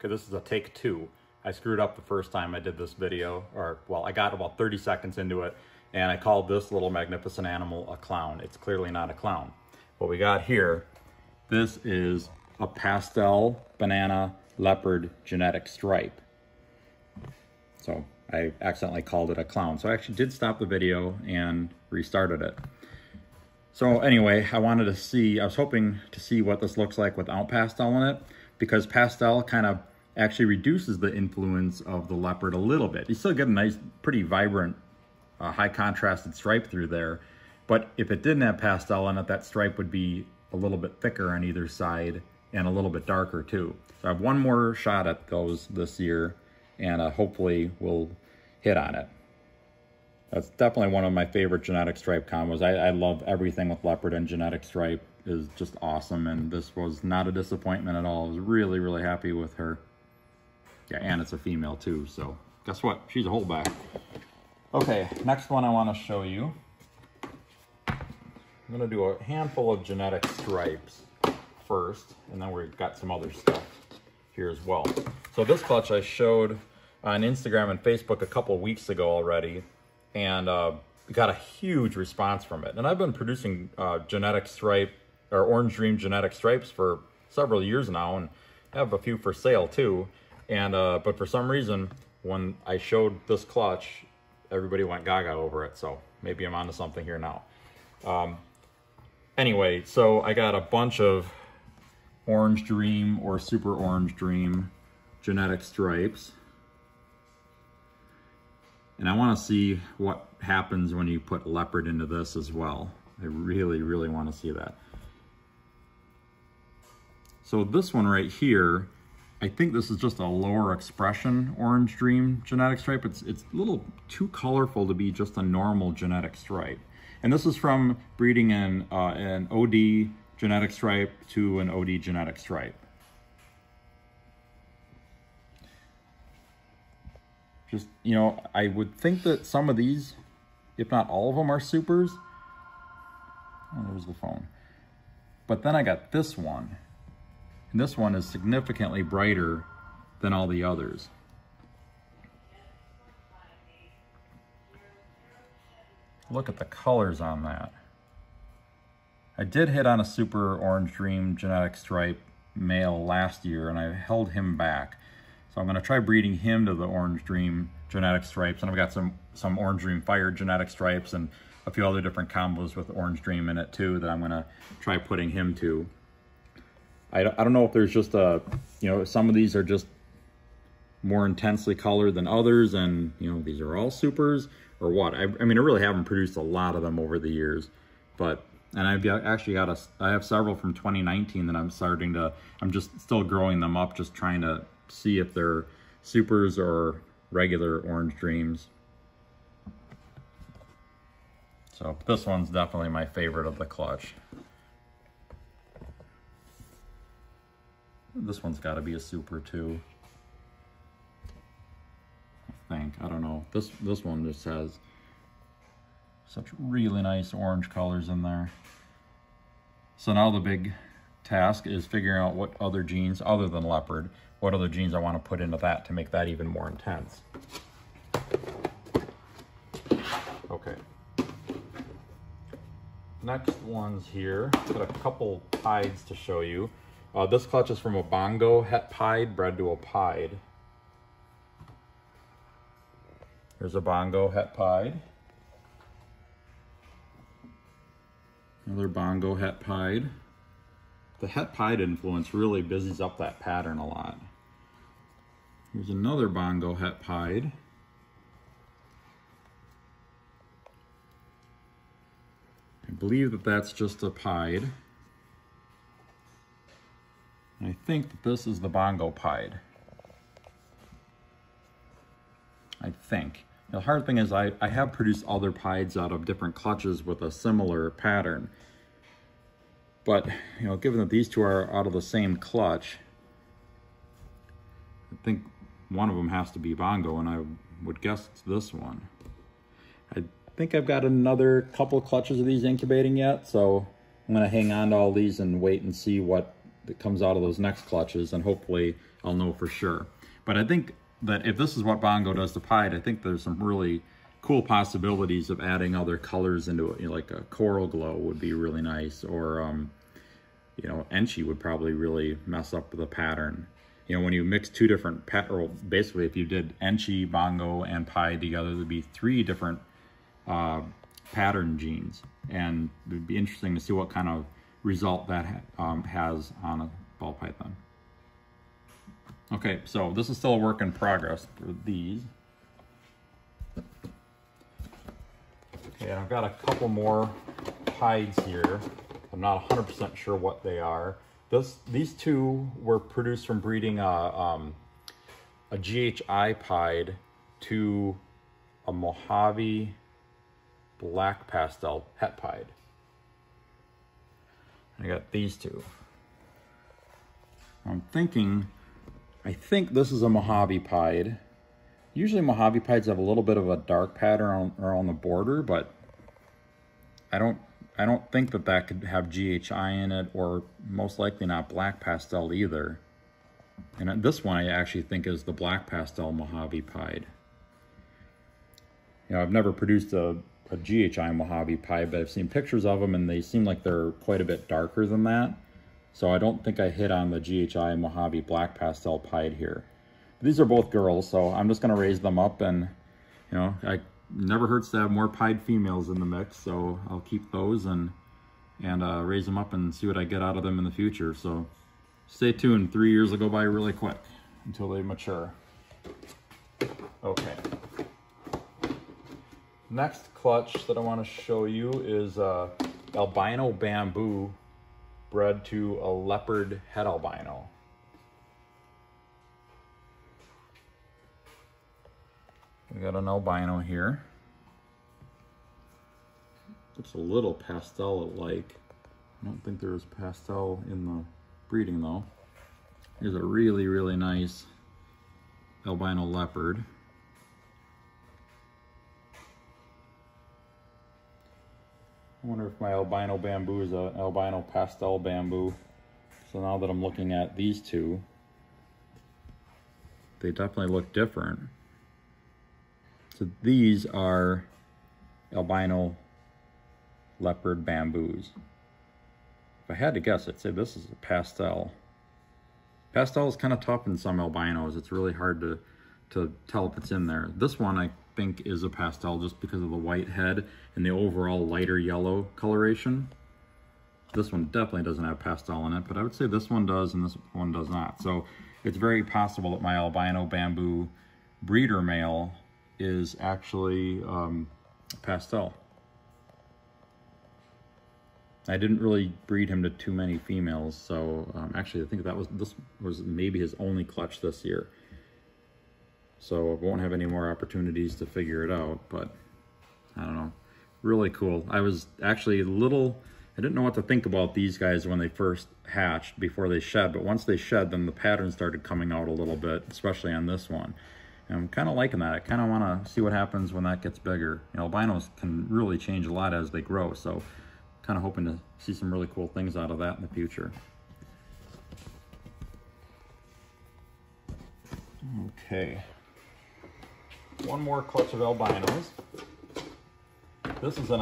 Okay, this is a take 2. I screwed up the first time I did this video, or well, I got about 30 seconds into it, and I called this little magnificent animal a clown. It's clearly not a clown. What we got here, this is a pastel banana leopard genetic stripe. So I accidentally called it a clown. So I actually did stop the video and restarted it. So anyway, I was hoping to see what this looks like without pastel in it, because pastel kind of actually reduces the influence of the leopard a little bit. You still get a nice, pretty vibrant, high contrasted stripe through there. But if it didn't have pastel in it, that stripe would be a little bit thicker on either side and a little bit darker too. So I have one more shot at those this year, and hopefully we'll hit on it. That's definitely one of my favorite genetic stripe combos. I love everything with leopard and genetic stripe is just awesome, and this was not a disappointment at all. I was really, really happy with her. Yeah, and it's a female too, so guess what? She's a holdback. Okay, next one I want to show you. I'm going to do a handful of genetic stripes first, and then we've got some other stuff here as well. So this clutch I showed on Instagram and Facebook a couple weeks ago already, and we got a huge response from it. And I've been producing genetic stripe, or Orange Dream genetic stripes for several years now, and I have a few for sale too. And but for some reason, when I showed this clutch, everybody went gaga over it. So maybe I'm onto something here now. Anyway, so I got a bunch of Orange Dream or Super Orange Dream genetic stripes. And I want to see what happens when you put leopard into this as well. I really, really want to see that. So this one right here, I think this is just a lower expression Orange Dream genetic stripe. It's a little too colorful to be just a normal genetic stripe. And this is from breeding an OD genetic stripe to an OD genetic stripe. Just, you know, I would think that some of these, if not all of them, are supers. Oh, there's the phone. But then I got this one. And this one is significantly brighter than all the others. Look at the colors on that. I did hit on a Super Orange Dream genetic stripe male last year, and I held him back. So I'm going to try breeding him to the Orange Dream genetic stripes. And I've got some Orange Dream Fire genetic stripes and a few other different combos with Orange Dream in it too that I'm going to try putting him to. I don't know if there's just some of these are just more intensely colored than others, and these are all supers or what. I mean, I really haven't produced a lot of them over the years, and I've actually I have several from 2019 that I'm just still growing them up, just trying to see if they're supers or regular Orange Dreams. So this one's definitely my favorite of the clutch. This one's got to be a super too. I think. I don't know. This one just has such really nice orange colors in there. So now the big task is figuring out what other genes, other than leopard, what other genes I want to put into that to make that even more intense. Okay. Next one's here. Got a couple pieds to show you. This clutch is from a Bongo Pied bred to a Pied. Here's a Bongo Pied. Another Bongo Pied. The Pied influence really busies up that pattern a lot. Here's another Bongo Pied. I believe that that's just a Pied. I think that this is the Bongo Pied. I think. The hard thing is I have produced other Pieds out of different clutches with a similar pattern. But, given that these two are out of the same clutch, I think one of them has to be Bongo, and I would guess it's this one. I think I've got another couple clutches of these incubating yet, so I'm going to hang on to all these and wait and see what that comes out of those next clutches, and hopefully I'll know for sure. But I think that if this is what Bongo does to Pied, I think there's some really cool possibilities of adding other colors into it. You know, like a coral glow would be really nice, or you know, Enchi would probably really mess up the pattern. You know, when you mix two different or basically if you did Enchi, Bongo, and Pied together, there'd be 3 different pattern genes, and it'd be interesting to see what kind of result that has on a ball python. Okay, so this is still a work in progress for these. Okay, I've got a couple more Pieds here. I'm not 100% sure what they are. These 2 were produced from breeding a GHI Pied to a Mojave black pastel het Pied. I got these 2. I think this is a Mojave Pied. Usually Mojave Pieds have a little bit of a dark pattern around the border, but I don't think that could have GHI in it, or most likely not black pastel either. And this one I actually think is the black pastel Mojave Pied. You know, I've never produced a GHI Mojave Pied, but I've seen pictures of them and they seem like they're quite a bit darker than that. So I don't think I hit on the GHI Mojave black pastel Pied here. These are both girls, so I'm just gonna raise them up, and you know, it never hurts to have more Pied females in the mix, so I'll keep those and raise them up and see what I get out of them in the future. So stay tuned. 3 years will go by really quick until they mature. Okay. Next clutch that I want to show you is albino bamboo bred to a leopard het albino. We got an albino here. It's a little pastel-like. I don't think there was pastel in the breeding though. Here's a really, really nice albino leopard. I wonder if my albino bamboo is an albino pastel bamboo. So now that I'm looking at these 2, they definitely look different. So these are albino leopard bamboos. If I had to guess, I'd say this is a pastel. Pastel is kind of tough in some albinos. It's really hard to tell if it's in there. This one I think is a pastel just because of the white head and the overall lighter yellow coloration. This one definitely doesn't have pastel in it, but I would say this one does and this one does not. So it's very possible that my albino bamboo breeder male is actually pastel. I didn't really breed him to too many females, so actually I think this was maybe his only clutch this year. So I won't have any more opportunities to figure it out, but I don't know. Really cool. I was actually I didn't know what to think about these guys when they first hatched before they shed, but once they shed, then the pattern started coming out a little bit, especially on this one. And I'm kind of liking that. I kind of want to see what happens when that gets bigger. You know, albinos can really change a lot as they grow, so kind of hoping to see some really cool things out of that in the future. Okay. One more clutch of albinos. This is an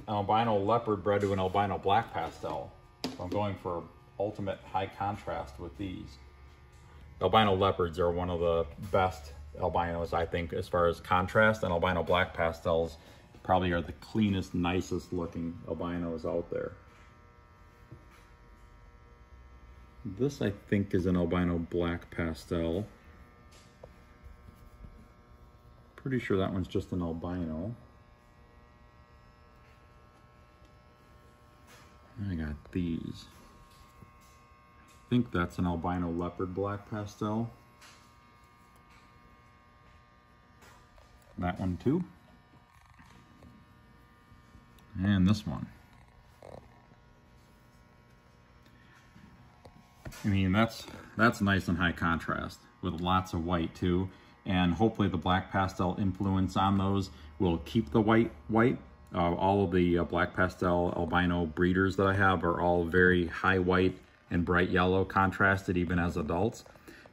albino leopard bred to an albino black pastel. So I'm going for ultimate high contrast with these. Albino leopards are one of the best albinos, I think, as far as contrast, and albino black pastels probably are the cleanest, nicest looking albinos out there. This, I think, is an albino black pastel. Pretty sure that one's just an albino. I got these. I think that's an albino leopard black pastel. That one too. And this one. I mean, that's nice and high contrast with lots of white too. And hopefully the black pastel influence on those will keep the white. All of the black pastel albino breeders that I have are all very high white and bright yellow contrasted even as adults.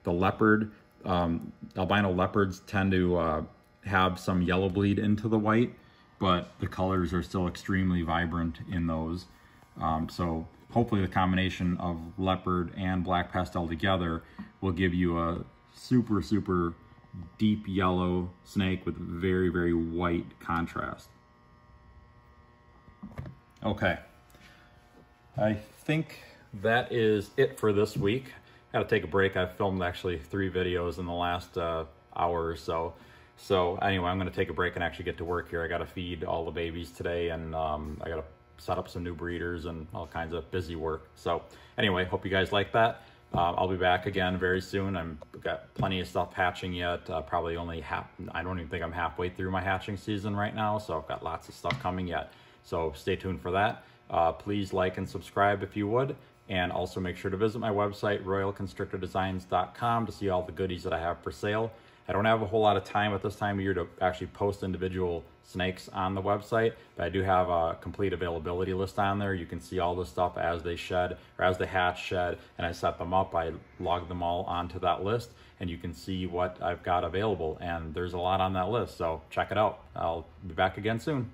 The leopard, albino leopards tend to have some yellow bleed into the white, but the colors are still extremely vibrant in those. So hopefully the combination of leopard and black pastel together will give you a super, super deep yellow snake with very, very white contrast. Okay, I think that is it for this week. Got to take a break. I've filmed actually 3 videos in the last hour or so. So anyway, I'm going to take a break and actually get to work here. I got to feed all the babies today, and I got to set up some new breeders and all kinds of busy work. So anyway, hope you guys like that. I'll be back again very soon. I've got plenty of stuff hatching yet. Probably only I don't even think I'm halfway through my hatching season right now. So I've got lots of stuff coming yet. So stay tuned for that. Please like and subscribe if you would. And also make sure to visit my website, royalconstrictordesigns.com, to see all the goodies that I have for sale. I don't have a whole lot of time at this time of year to actually post individual snakes on the website, but I do have a complete availability list on there. You can see all the stuff as they shed, or as they hatch, shed, and I set them up. I log them all onto that list, and you can see what I've got available. And there's a lot on that list, so check it out. I'll be back again soon.